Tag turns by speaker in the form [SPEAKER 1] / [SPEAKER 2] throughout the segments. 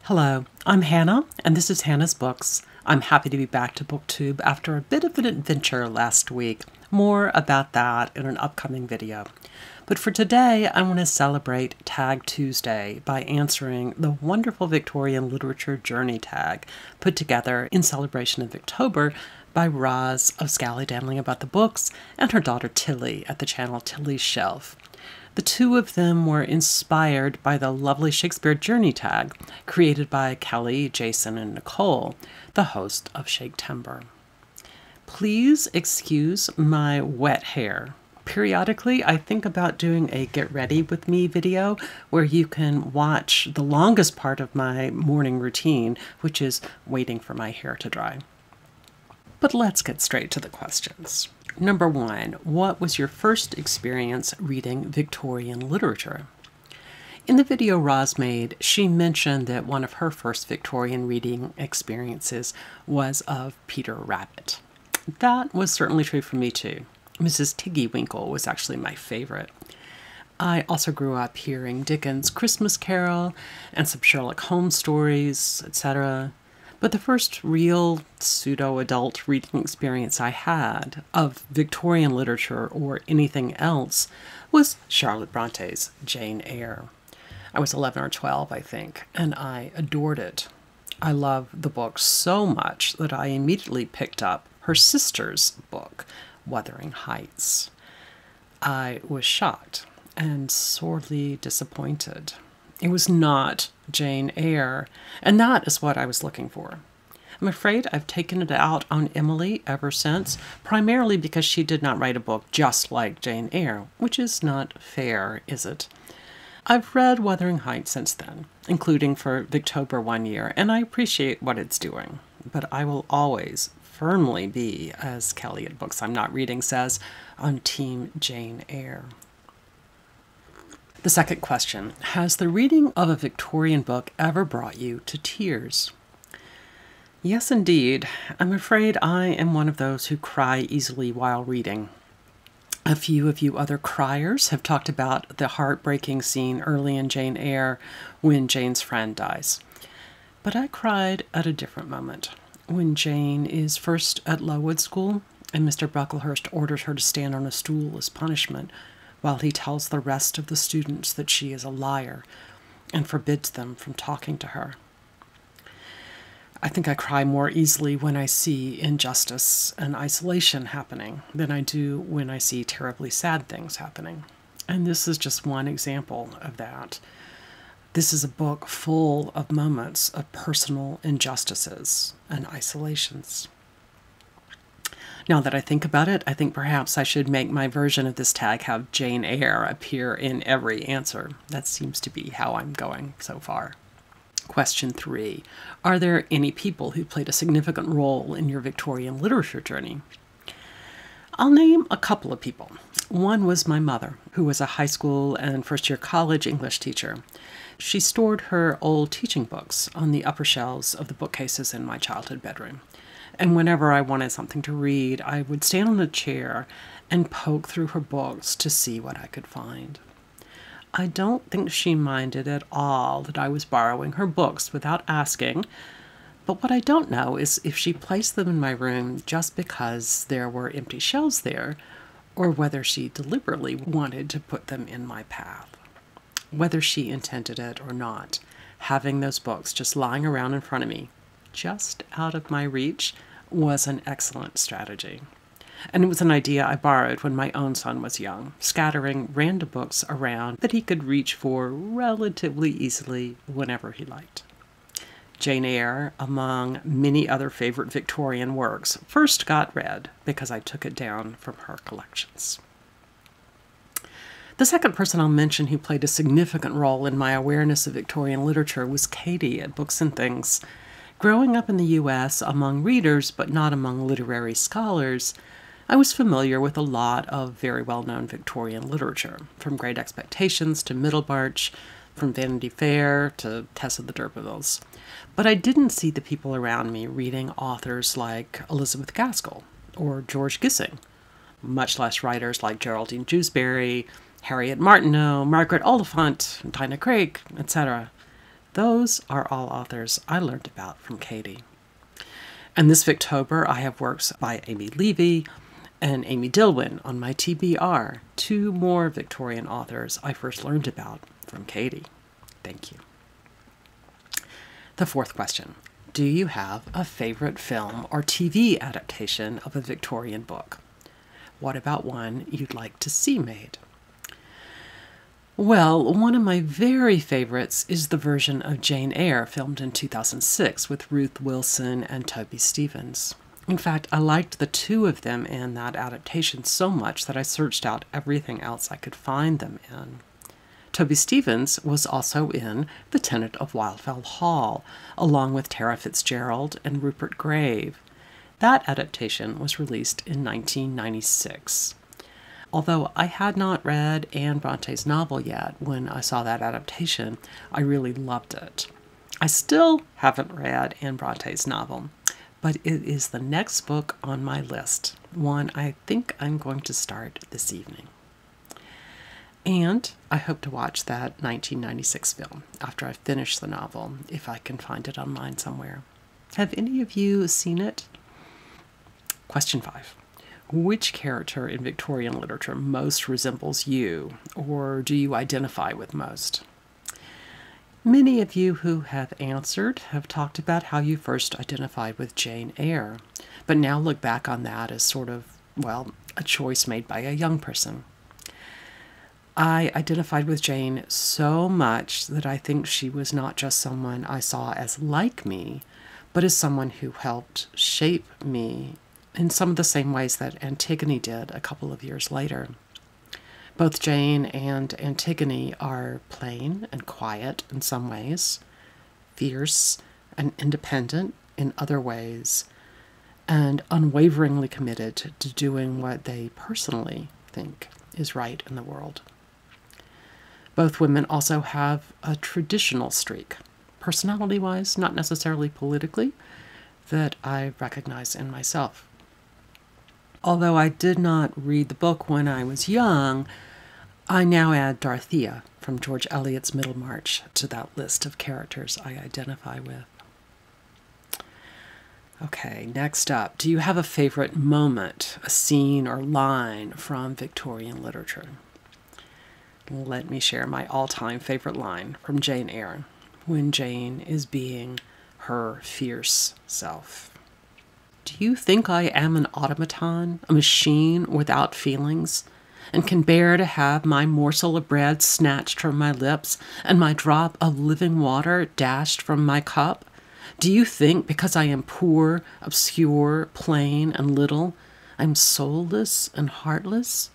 [SPEAKER 1] Hello, I'm Hannah, and this is Hannah's Books. I'm happy to be back to BookTube after a bit of an adventure last week. More about that in an upcoming video. But for today, I want to celebrate Tag Tuesday by answering the wonderful Victorian Literature Journey Tag put together in celebration of Victober by Ros of Scally-Dandling About the Books and her daughter Tilly at the channel Tilly's Shelf. The two of them were inspired by the lovely Shakespeare Journey Tag created by Kelly, Jason, and Nicole, the host of Shaketember. Please excuse my wet hair. Periodically, I think about doing a Get Ready With Me video where you can watch the longest part of my morning routine, which is waiting for my hair to dry. But let's get straight to the questions. Number 1, what was your first experience reading Victorian literature? In the video Ros made, she mentioned that one of her first Victorian reading experiences was of Peter Rabbit. That was certainly true for me too. Mrs. Tiggywinkle was actually my favorite. I also grew up hearing Dickens' Christmas Carol and some Sherlock Holmes stories, etc. But the first real pseudo-adult reading experience I had of Victorian literature or anything else was Charlotte Bronte's Jane Eyre. I was 11 or 12, I think, and I adored it. I loved the book so much that I immediately picked up her sister's book, Wuthering Heights. I was shocked and sorely disappointed. It was not Jane Eyre, and that is what I was looking for. I'm afraid I've taken it out on Emily ever since, primarily because she did not write a book just like Jane Eyre, which is not fair, is it? I've read Wuthering Heights since then, including for Victober one year, and I appreciate what it's doing, but I will always firmly be, as Kelly at Books I'm Not Reading says, on Team Jane Eyre. The second question, has the reading of a Victorian book ever brought you to tears? Yes, indeed. I'm afraid I am one of those who cry easily while reading. A few of you other criers have talked about the heartbreaking scene early in Jane Eyre when Jane's friend dies. But I cried at a different moment, when Jane is first at Lowood School and Mr. Brocklehurst orders her to stand on a stool as punishment, while he tells the rest of the students that she is a liar and forbids them from talking to her. I think I cry more easily when I see injustice and isolation happening than I do when I see terribly sad things happening. And this is just one example of that. This is a book full of moments of personal injustices and isolations. Now that I think about it, I think perhaps I should make my version of this tag have Jane Eyre appear in every answer. That seems to be how I'm going so far. Question 3. Are there any people who played a significant role in your Victorian literature journey? I'll name a couple of people. One was my mother, who was a high school and first-year college English teacher. She stored her old teaching books on the upper shelves of the bookcases in my childhood bedroom. And whenever I wanted something to read, I would stand on a chair and poke through her books to see what I could find. I don't think she minded at all that I was borrowing her books without asking, but what I don't know is if she placed them in my room just because there were empty shelves there, or whether she deliberately wanted to put them in my path. Whether she intended it or not, having those books just lying around in front of me, just out of my reach, was an excellent strategy. And it was an idea I borrowed when my own son was young, scattering random books around that he could reach for relatively easily whenever he liked. Jane Eyre, among many other favorite Victorian works, first got read because I took it down from her collections. The second person I'll mention who played a significant role in my awareness of Victorian literature was Katie at Books and Things. Growing up in the U.S. among readers, but not among literary scholars, I was familiar with a lot of very well-known Victorian literature, from Great Expectations to Middlemarch, from Vanity Fair to Tess of the D'Urbervilles. But I didn't see the people around me reading authors like Elizabeth Gaskell or George Gissing, much less writers like Geraldine Dewsbury, Harriet Martineau, Margaret Oliphant, Dinah Craig, etc. Those are all authors I learned about from Katie. And this Victober, I have works by Amy Levy and Amy Dilwyn on my TBR, 2 more Victorian authors I first learned about from Katie. Thank you. The 4th question. Do you have a favorite film or TV adaptation of a Victorian book? What about one you'd like to see made? Well, one of my very favorites is the version of Jane Eyre filmed in 2006 with Ruth Wilson and Toby Stephens. In fact, I liked the 2 of them in that adaptation so much that I searched out everything else I could find them in. Toby Stephens was also in The Tenant of Wildfell Hall, along with Tara Fitzgerald and Rupert Grave. That adaptation was released in 1996. Although I had not read Anne Bronte's novel yet when I saw that adaptation, I really loved it. I still haven't read Anne Bronte's novel, but it is the next book on my list, one I think I'm going to start this evening. And I hope to watch that 1996 film after I finish the novel, if I can find it online somewhere. Have any of you seen it? Question 5. Which character in Victorian literature most resembles you, or do you identify with most? Many of you who have answered have talked about how you first identified with Jane Eyre, but now look back on that as sort of, well, a choice made by a young person. I identified with Jane so much that I think she was not just someone I saw as like me, but as someone who helped shape me in some of the same ways that Antigone did a couple of years later. Both Jane and Antigone are plain and quiet in some ways, fierce and independent in other ways, and unwaveringly committed to doing what they personally think is right in the world. Both women also have a traditional streak, personality-wise, not necessarily politically, that I recognize in myself. Although I did not read the book when I was young, I now add Dorothea from George Eliot's Middlemarch to that list of characters I identify with. Okay, next up, do you have a favorite moment, a scene or line from Victorian literature? Let me share my all-time favorite line from Jane Eyre, when Jane is being her fierce self. Do you think I am an automaton, a machine without feelings, and can bear to have my morsel of bread snatched from my lips and my drop of living water dashed from my cup? Do you think because I am poor, obscure, plain, and little, I'm soulless and heartless?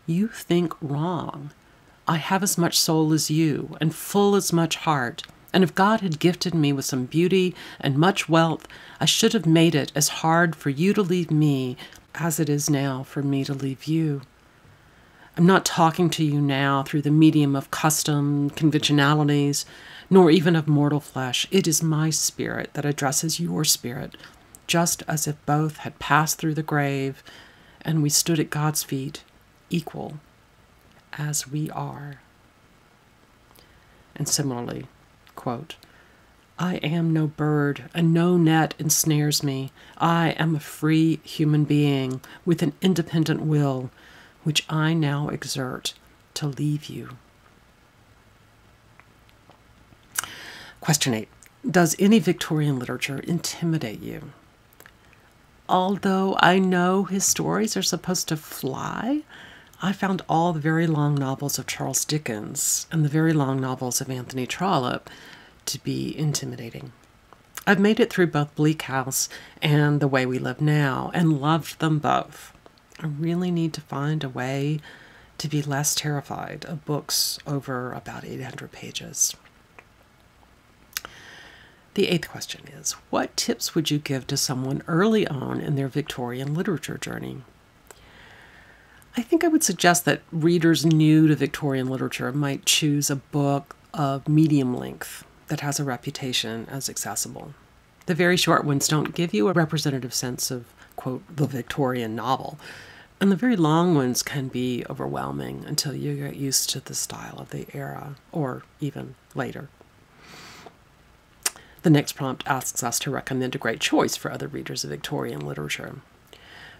[SPEAKER 1] You think wrong. I have as much soul as you, and full as much heart, and if God had gifted me with some beauty and much wealth, I should have made it as hard for you to leave me as it is now for me to leave you. I'm not talking to you now through the medium of custom, conventionalities, nor even of mortal flesh. It is my spirit that addresses your spirit, just as if both had passed through the grave and we stood at God's feet, equal as we are. And similarly, quote, I am no bird, and no net ensnares me. I am a free human being with an independent will, which I now exert to leave you. Question 8. Does any Victorian literature intimidate you? Although I know his stories are supposed to fly, I found all the very long novels of Charles Dickens and the very long novels of Anthony Trollope to be intimidating. I've made it through both Bleak House and The Way We Live Now and loved them both. I really need to find a way to be less terrified of books over about 800 pages. The 8th question is, what tips would you give to someone early on in their Victorian literature journey? I think I would suggest that readers new to Victorian literature might choose a book of medium length that has a reputation as accessible. The very short ones don't give you a representative sense of, quote, the Victorian novel, and the very long ones can be overwhelming until you get used to the style of the era, or even later. The next prompt asks us to recommend a great choice for other readers of Victorian literature.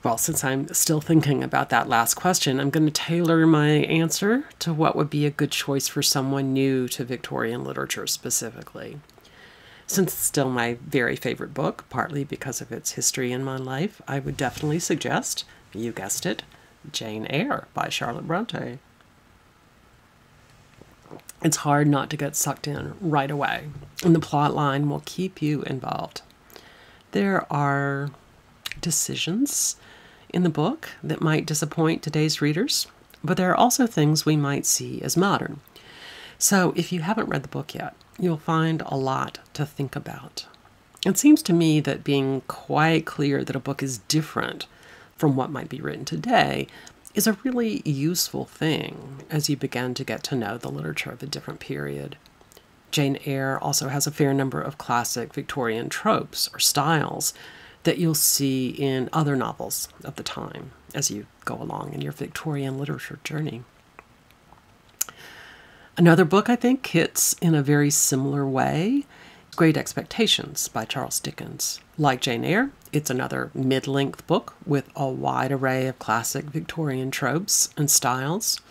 [SPEAKER 1] Well, since I'm still thinking about that last question, I'm going to tailor my answer to what would be a good choice for someone new to Victorian literature specifically. Since it's still my very favorite book, partly because of its history in my life, I would definitely suggest, you guessed it, Jane Eyre by Charlotte Bronte. It's hard not to get sucked in right away, and the plot line will keep you involved. There are decisions in the book that might disappoint today's readers, but there are also things we might see as modern. So if you haven't read the book yet, you'll find a lot to think about. It seems to me that being quite clear that a book is different from what might be written today is a really useful thing as you begin to get to know the literature of a different period. Jane Eyre also has a fair number of classic Victorian tropes or styles that you'll see in other novels of the time as you go along in your Victorian literature journey. Another book I think hits in a very similar way, Great Expectations by Charles Dickens. Like Jane Eyre, it's another mid-length book with a wide array of classic Victorian tropes and styles,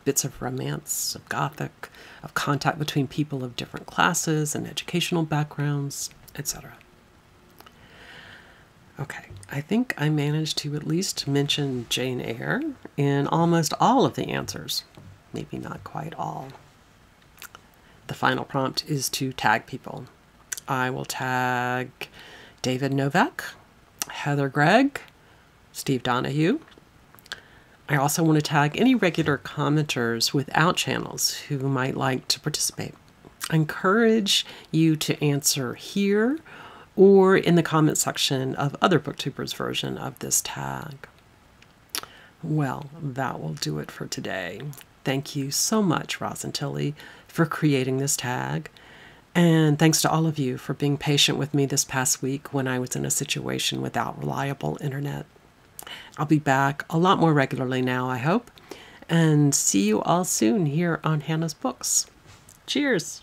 [SPEAKER 1] bits of romance, of Gothic, of contact between people of different classes and educational backgrounds, etc. Okay, I think I managed to at least mention Jane Eyre in almost all of the answers. Maybe not quite all. The final prompt is to tag people. I will tag David Novak, Heather Gregg, Steve Donahue. I also want to tag any regular commenters without channels who might like to participate. I encourage you to answer here or in the comment section of other booktubers' version of this tag. Well, that will do it for today. Thank you so much, Ros and Tilly, for creating this tag. And thanks to all of you for being patient with me this past week when I was in a situation without reliable internet. I'll be back a lot more regularly now, I hope. And see you all soon here on Hannah's Books. Cheers!